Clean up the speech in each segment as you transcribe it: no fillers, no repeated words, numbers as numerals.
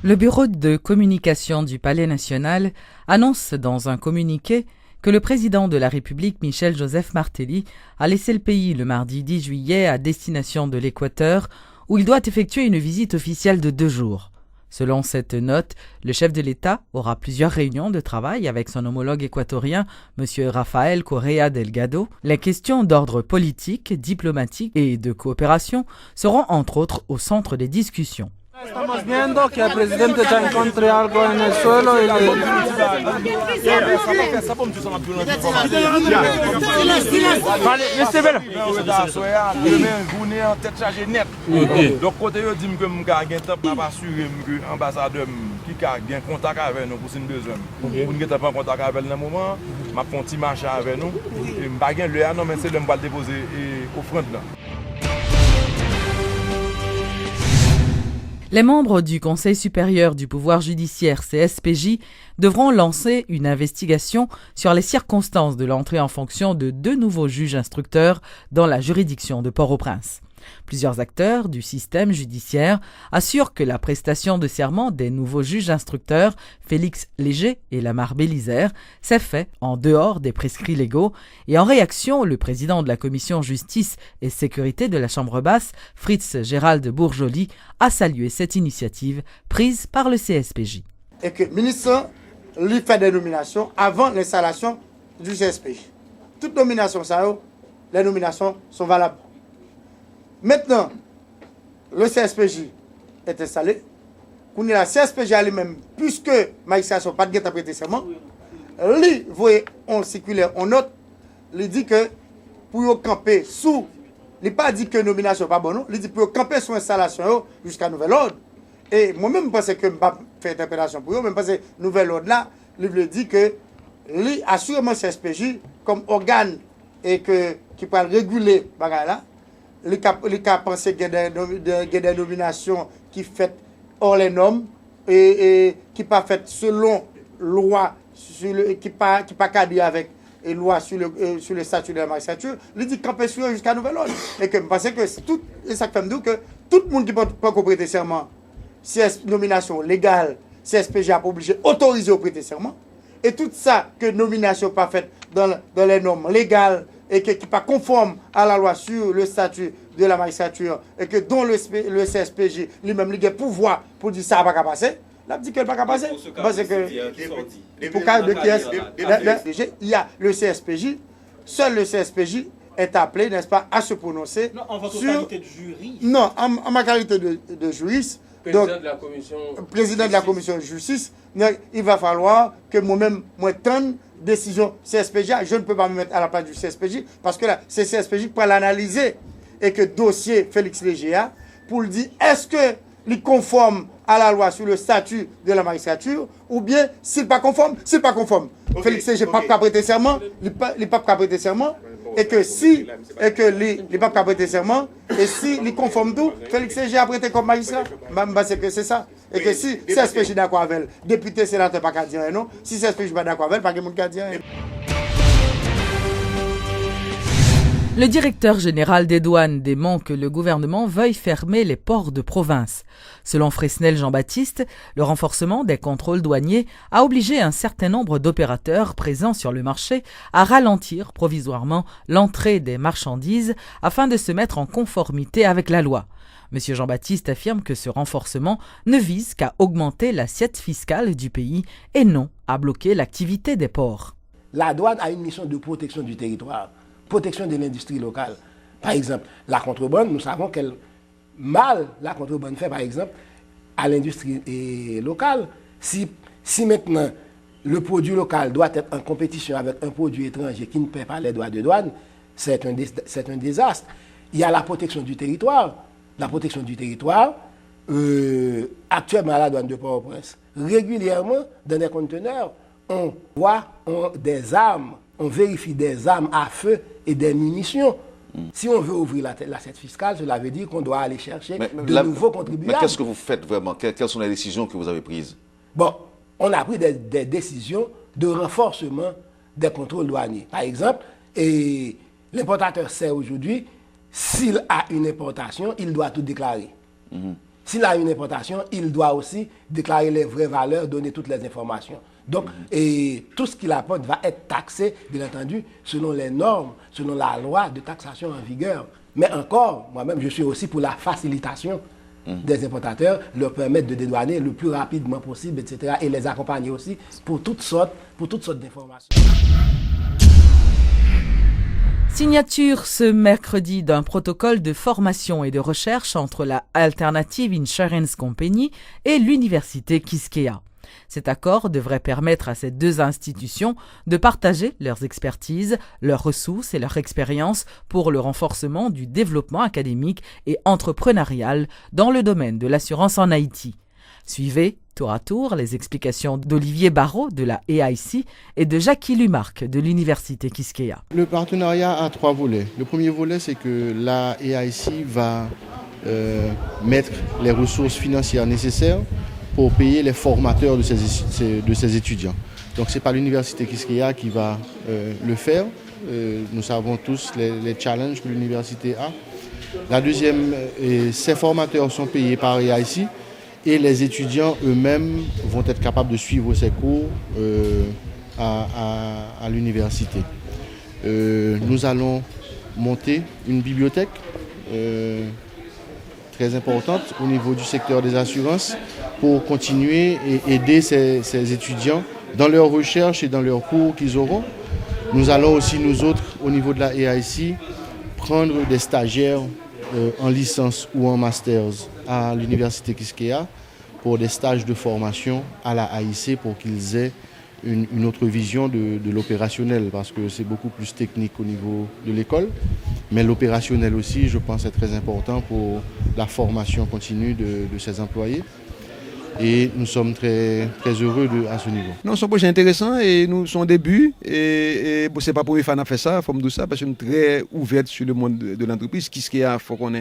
Le bureau de communication du Palais national annonce dans un communiqué que le président de la République, Michel-Joseph Martelly, a laissé le pays le mardi 10 juillet à destination de l'Équateur, où il doit effectuer une visite officielle de 2 jours. Selon cette note, le chef de l'État aura plusieurs réunions de travail avec son homologue équatorien, M. Rafael Correa Delgado. Les questions d'ordre politique, diplomatique et de coopération seront entre autres au centre des discussions. Estamos viendo que el presidente ya encontré algo en el suelo y Les membres du Conseil supérieur du pouvoir judiciaire CSPJ devront lancer une investigation sur les circonstances de l'entrée en fonction de 2 nouveaux juges instructeurs dans la juridiction de Port-au-Prince. Plusieurs acteurs du système judiciaire assurent que la prestation de serment des nouveaux juges instructeurs, Félix Léger et Lamar Bélizaire, s'est faite en dehors des prescrits légaux et en réaction, le président de la commission justice et sécurité de la Chambre basse, Fritz Gérald Bourjoli, a salué cette initiative prise par le CSPJ. Et que le ministre lui fait des nominations avant l'installation du CSPJ. Toutes nominations, les nominations sont valables. Maintenant, le CSPJ est installé. Qu'on est la CSPJ lui-même, puisque magistrat sont pas de guet à prêter serment, lui, voyez, on circulaire, on note, il dit que pour camper sous, il n'a pas dit que nomination pas bonne, il dit pour camper sous installation jusqu'à nouvel ordre. Et moi-même, je pense que je ne vais pas faire interpellation pour eux, même parce que nouvel ordre là, il dit que lui, assurément CSPJ, comme organe et qui peut réguler là, les cas pensé qu'il y a des nominations qui sont faites hors les normes et qui ne sont pas faites selon loi, qui ne sont pas cadrées avec les lois sur le statut de la magistrature. Il dit camper sur jusqu'à nouvel ordre. Et que je pense que tout, et ça fait me dire que tout le monde qui ne peut pas prêter serment, si c'est nomination légale, CSPJ a obligé d'autoriser au prêter serment. Et tout ça, que nomination pas faite dans les normes légales, et qui n'est pas conforme à la loi sur le statut de la magistrature, et que dont le CSPJ lui-même a le pouvoir pour dire ça ne va pas passer, là, dit qu'elle ne va pas passer. Parce que, pour cas de qui il y a le CSPJ, seul le CSPJ est appelé, n'est-ce pas, à se prononcer. Non, en votre qualité de juriste. Non, en ma qualité de juriste. Président Donc, de la commission. Président de la commission de justice, il va falloir que moi-même, tente décision CSPJ. Je ne peux pas me mettre à la place du CSPJ parce que là, c'est CSPJ qui peut l'analyser et que dossier Félix Léger pour lui dire est-ce que il conforme à la loi sur le statut de la magistrature ou bien s'il pas conforme, Okay, Félix Léger n'a pas prêté serment, il n'a pas prêté serment. Et que si, il pas prêter serment, et si il conforme tout, Félix Léger a prêté comme magistrat, c'est que c'est ça. Et que si CSPJ est d'accord avec elle, député, sénateur, pas qu'à dire non. Si CSPJ n'est pas d'accord avec elle, pas qu'il y a dire rien. Le directeur général des douanes dément que le gouvernement veuille fermer les ports de province. Selon Fresnel Jean-Baptiste, le renforcement des contrôles douaniers a obligé un certain nombre d'opérateurs présents sur le marché à ralentir provisoirement l'entrée des marchandises afin de se mettre en conformité avec la loi. Monsieur Jean-Baptiste affirme que ce renforcement ne vise qu'à augmenter l'assiette fiscale du pays et non à bloquer l'activité des ports. La douane a une mission de protection du territoire. Protection de l'industrie locale. Par exemple, la contrebande, nous savons quel mal la contrebande fait, par exemple, à l'industrie locale. Si maintenant le produit local doit être en compétition avec un produit étranger qui ne paie pas les droits de douane, c'est un désastre. Il y a la protection du territoire. La protection du territoire, actuellement à la douane de Port-au-Prince, régulièrement dans des conteneurs, on voit des armes. On vérifie des armes à feu et des munitions. Si on veut ouvrir l'assiette fiscale, cela veut dire qu'on doit aller chercher de nouveaux contribuables. Mais qu'est-ce que vous faites vraiment? Quelles sont les décisions que vous avez prises? Bon, on a pris des décisions de renforcement des contrôles douaniers. Par exemple, l'importateur sait aujourd'hui, s'il a une importation, il doit tout déclarer. S'il a une importation, il doit aussi déclarer les vraies valeurs, donner toutes les informations. Donc, et tout ce qu'il apporte va être taxé, bien entendu, selon les normes, selon la loi de taxation en vigueur. Mais encore, moi-même, je suis aussi pour la facilitation des importateurs, leur permettre de dédouaner le plus rapidement possible, etc. Et les accompagner aussi pour toutes sortes d'informations. Signature ce mercredi d'un protocole de formation et de recherche entre la Alternative Insurance Company et l'université Quisqueya. Cet accord devrait permettre à ces deux institutions de partager leurs expertises, leurs ressources et leur expérience pour le renforcement du développement académique et entrepreneurial dans le domaine de l'assurance en Haïti. Suivez tour à tour les explications d'Olivier Barrault de la AIC et de Jackie Lumarque de l'université Quisqueya. Le partenariat a 3 volets. Le premier volet, c'est que la AIC va mettre les ressources financières nécessaires pour payer les formateurs de ces étudiants. Donc ce n'est pas l'université Quisqueya qui va le faire. Nous savons tous les challenges que l'université a. La deuxième, ces formateurs sont payés par AIC et les étudiants eux-mêmes vont être capables de suivre ces cours à l'université. Nous allons monter une bibliothèque très importante au niveau du secteur des assurances pour continuer et aider ces étudiants dans leurs recherches et dans leurs cours qu'ils auront. Nous allons aussi, nous autres, au niveau de la AIC, prendre des stagiaires en licence ou en masters à l'université Quisqueya pour des stages de formation à la AIC pour qu'ils aient une autre vision de l'opérationnel, parce que c'est beaucoup plus technique au niveau de l'école. Mais l'opérationnel aussi, je pense, est très important pour la formation continue de ces employés. Et nous sommes très, très heureux à ce niveau. Non, c'est un projet intéressant et nous sommes au début. Et ce n'est pas pour les fans à faire ça, il faut me dire ça, parce que nous sommes très ouverts sur le monde de l'entreprise. Qu'est-ce qu'il y a, faut qu'on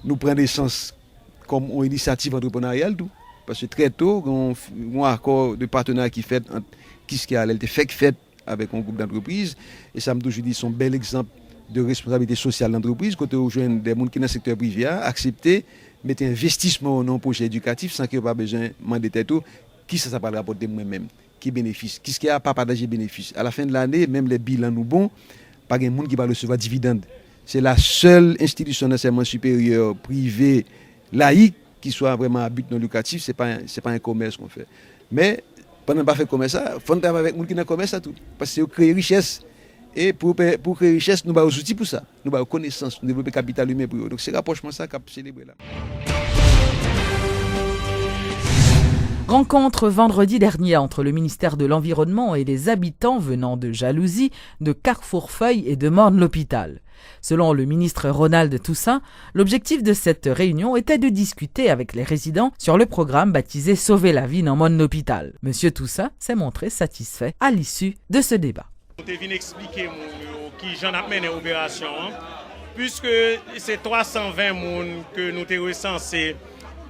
nous prenne des sens comme une initiative entrepreneuriale. Tout. Parce que très tôt, on a un accord de partenariat qui fait entre qu'est-ce qu'il y a, elle était fait avec un groupe d'entreprises. Et ça me toujours dit, c'est un bel exemple de responsabilité sociale d'entreprise, quand on joue des gens qui sont dans le secteur privé, accepter, mettre un investissement dans un projet éducatif sans qu'il n'y ait pas besoin de demander tout, qui ça va rapporter moi-même, qui bénéficie, qui ce qui a pas partagé bénéfice. À la fin de l'année, même les bilans nous bons, pas de monde qui va recevoir dividende. C'est la seule institution d'enseignement supérieur privé laïque qui soit vraiment à but non lucratif, c'est pas un commerce qu'on fait. Mais pendant pas faire commerce ça, faut travailler avec les gens qui dans commerce ça tout, parce que c'est créer richesse. Et pour créer richesse, nous avons des outils pour ça. Nous avons connaissance, nous développer capital humain pour eux. Donc c'est rapprochement ça qu'a célébré là. Rencontre vendredi dernier entre le ministère de l'Environnement et les habitants venant de Jalousie, de Carrefourfeuille et de Morne-l'Hôpital. Selon le ministre Ronald Toussaint, l'objectif de cette réunion était de discuter avec les résidents sur le programme baptisé « Sauver la vie dans Morne-l'Hôpital ». Monsieur Toussaint s'est montré satisfait à l'issue de ce débat. Je viens expliquer qui j'en ai mené l'opération, puisque c'est 320 personnes que nous avons recensées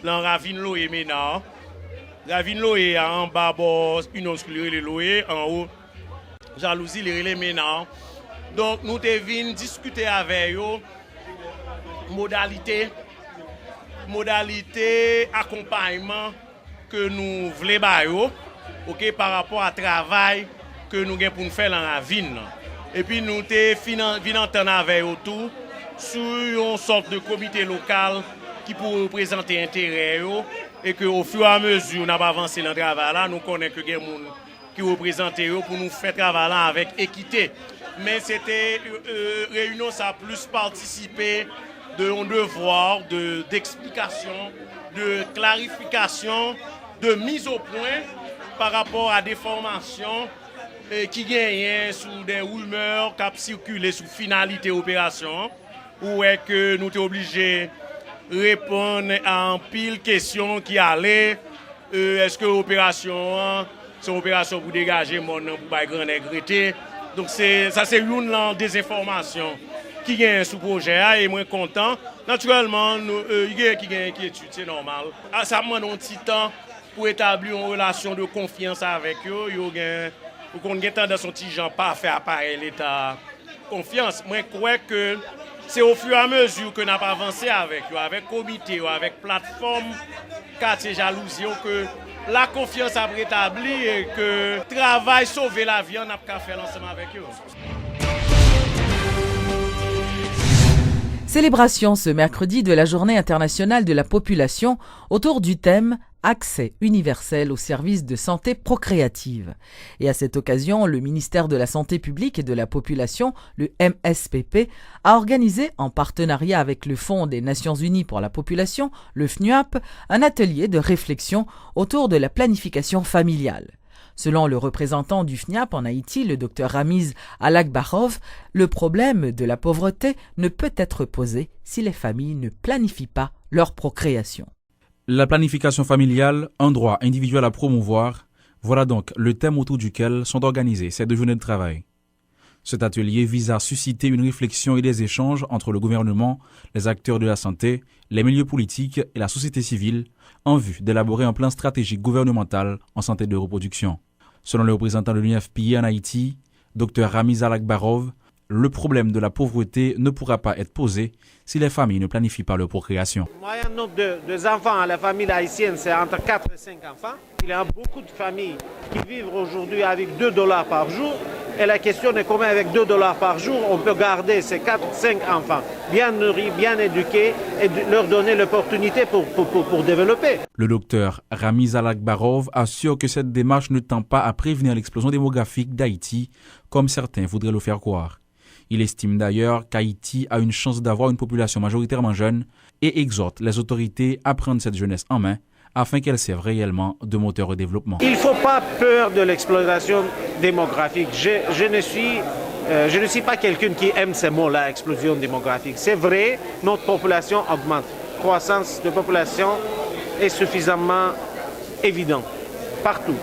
dans Ravine Loé Ménard. Ravine Loé en bas, une autre les Loé, en haut, Jalousie, les Ménard. Donc nous devons discuter avec eux modalité accompagnement que nous voulons par rapport à travail que nous avons pour nous faire dans la ville. Et puis nous avons entendre avec autour sur une sorte de comité local qui pourrait représenter l'intérêt et qu'au fur et à mesure nous avons avancé dans le travail là, nous connaissons que des gens qui représentent pour nous faire travailler là avec équité. Mais c'était une réunion, ça a plus participé d'un devoir d'explication, de clarification, de mise au point par rapport à des formations qui gagnent sous des rumeurs qui circulent sous finalité opération, où est que nous sommes obligés de répondre à un pile de questions qui allaient. Est-ce que l'opération, c'est une opération pour dégager mon nom pour pas grand regretter? Donc ça c'est une des informations qui gagne sous projet et moins content. Naturellement, il y a qui gagne inquiétude, c'est normal. Ça demande un petit temps pour établir une relation de confiance avec eux. Ou qu'on ait tendance à son petit gens pas faire apparaître l'état confiance. Moi je crois que c'est au fur et à mesure que nous avons avancé avec comité, avec plateforme, quartier jalousie, que la confiance a rétabli et que le travail sauver la vie, on a qu'à faire ensemble avec eux. Célébration ce mercredi de la Journée internationale de la population autour du thème Accès universel aux services de santé procréative. Et à cette occasion, le ministère de la Santé publique et de la Population, le MSPP, a organisé, en partenariat avec le Fonds des Nations Unies pour la Population, le FNUAP, un atelier de réflexion autour de la planification familiale. Selon le représentant du FNIAP en Haïti, le Dr Ramiz Alakbarov, le problème de la pauvreté ne peut être posé si les familles ne planifient pas leur procréation. La planification familiale, un droit individuel à promouvoir, voilà donc le thème autour duquel sont organisées ces 2 journées de travail. Cet atelier vise à susciter une réflexion et des échanges entre le gouvernement, les acteurs de la santé, les milieux politiques et la société civile en vue d'élaborer un plan stratégique gouvernemental en santé de reproduction. Selon le représentant de l'UNFPA en Haïti, Dr Ramiz Alakbarov, le problème de la pauvreté ne pourra pas être posé si les familles ne planifient pas leur procréation. Le moyen nombre de enfants à la famille haïtienne, c'est entre 4 et 5 enfants. Il y a beaucoup de familles qui vivent aujourd'hui avec $2 par jour. Et la question est comment avec $2 par jour, on peut garder ces 4-5 enfants bien nourris, bien éduqués et leur donner l'opportunité pour développer. Le docteur Ramiz Alakbarov assure que cette démarche ne tend pas à prévenir l'explosion démographique d'Haïti, comme certains voudraient le faire croire. Il estime d'ailleurs qu'Haïti a une chance d'avoir une population majoritairement jeune et exhorte les autorités à prendre cette jeunesse en main afin qu'elle serve réellement de moteur au développement. Il ne faut pas peur de l'explosion démographique. Je ne suis pas quelqu'un qui aime ces mots-là, explosion démographique. C'est vrai, notre population augmente. La croissance de population est suffisamment évidente partout.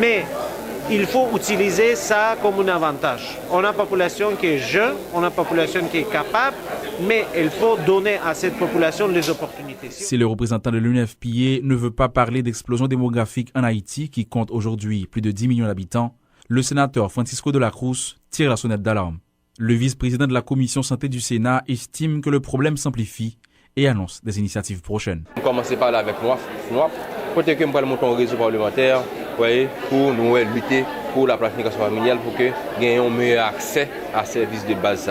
Mais il faut utiliser ça comme un avantage. On a une population qui est jeune, on a une population qui est capable, mais il faut donner à cette population les opportunités. Si le représentant de l'UNFPA ne veut pas parler d'explosion démographique en Haïti, qui compte aujourd'hui plus de 10 millions d'habitants, le sénateur Francisco de la Cruz tire la sonnette d'alarme. Le vice-président de la commission santé du Sénat estime que le problème s'amplifie et annonce des initiatives prochaines. On commence par là avec moi, peut-être que nous allons monter un réseau parlementaire pour nous lutter pour la planification familiale, pour que nous ayons un meilleur accès à services de base.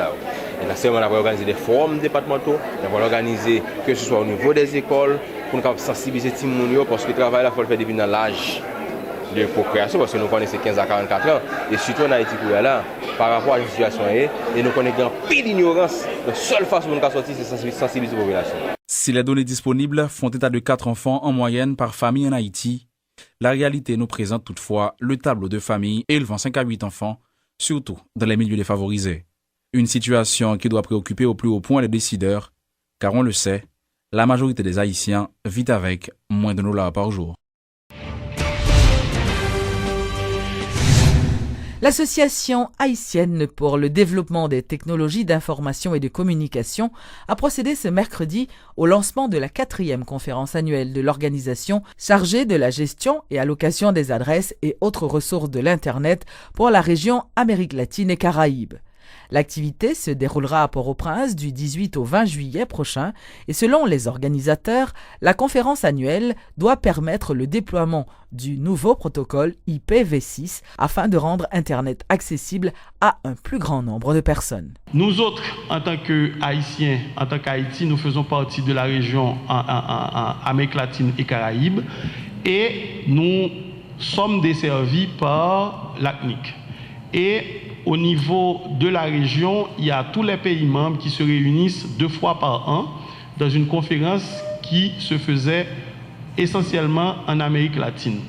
Et là, on va organiser des forums départementaux, on va organiser que ce soit au niveau des écoles, pour nous sensibiliser les gens, parce que le travail, il faut le faire depuis l'âge de procréation, parce que nous connaissons 15 à 44 ans, et surtout en Haïti, là, par rapport à la situation, et nous connaissons pile d'ignorance. La seule façon de sortir, c'est sensibiliser la population. Si les données disponibles font état de 4 enfants en moyenne par famille en Haïti, la réalité nous présente toutefois le tableau de familles élevant 5 à 8 enfants, surtout dans les milieux défavorisés. Une situation qui doit préoccuper au plus haut point les décideurs, car on le sait, la majorité des Haïtiens vit avec moins de $1 par jour. L'Association haïtienne pour le développement des technologies d'information et de communication a procédé ce mercredi au lancement de la 4e conférence annuelle de l'organisation chargée de la gestion et allocation des adresses et autres ressources de l'Internet pour la région Amérique latine et Caraïbes. L'activité se déroulera à Port-au-Prince du 18 au 20 juillet prochain et selon les organisateurs, la conférence annuelle doit permettre le déploiement du nouveau protocole IPv6 afin de rendre Internet accessible à un plus grand nombre de personnes. Nous autres, en tant qu'Haïtiens, en tant qu'Haïti, nous faisons partie de la région Amérique latine et Caraïbes et nous sommes desservis par l'ACNIC. Et au niveau de la région, il y a tous les pays membres qui se réunissent 2 fois par an dans une conférence qui se faisait essentiellement en Amérique latine.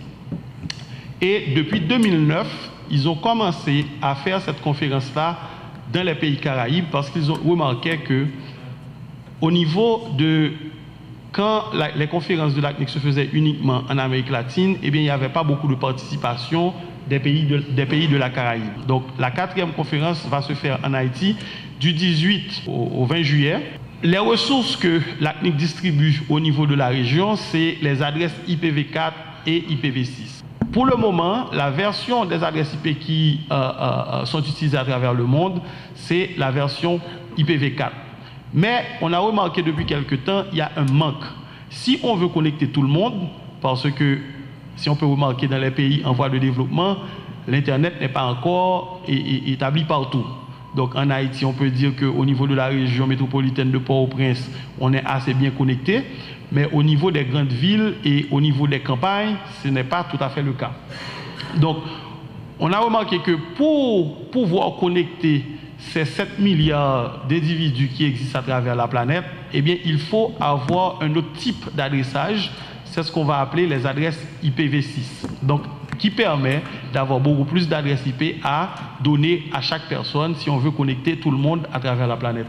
Et depuis 2009, ils ont commencé à faire cette conférence-là dans les pays Caraïbes parce qu'ils ont remarqué que au niveau de quand les conférences de l'ACNIC se faisaient uniquement en Amérique latine, eh bien, il n'y avait pas beaucoup de participation des pays de la Caraïbe. Donc la 4e conférence va se faire en Haïti du 18 au 20 juillet. Les ressources que l'ACNIC distribue au niveau de la région, c'est les adresses IPv4 et IPv6. Pour le moment, la version des adresses IP qui sont utilisées à travers le monde, c'est la version IPv4. Mais on a remarqué depuis quelque temps, il y a un manque. Si on veut connecter tout le monde, parce que si on peut remarquer dans les pays en voie de développement, l'Internet n'est pas encore établi partout. Donc en Haïti, on peut dire qu'au niveau de la région métropolitaine de Port-au-Prince, on est assez bien connecté, mais au niveau des grandes villes et au niveau des campagnes, ce n'est pas tout à fait le cas. Donc, on a remarqué que pour pouvoir connecter ces 7 milliards d'individus qui existent à travers la planète, eh bien, il faut avoir un autre type d'adressage, c'est ce qu'on va appeler les adresses IPv6. Donc, qui permet d'avoir beaucoup plus d'adresses IP à donner à chaque personne si on veut connecter tout le monde à travers la planète.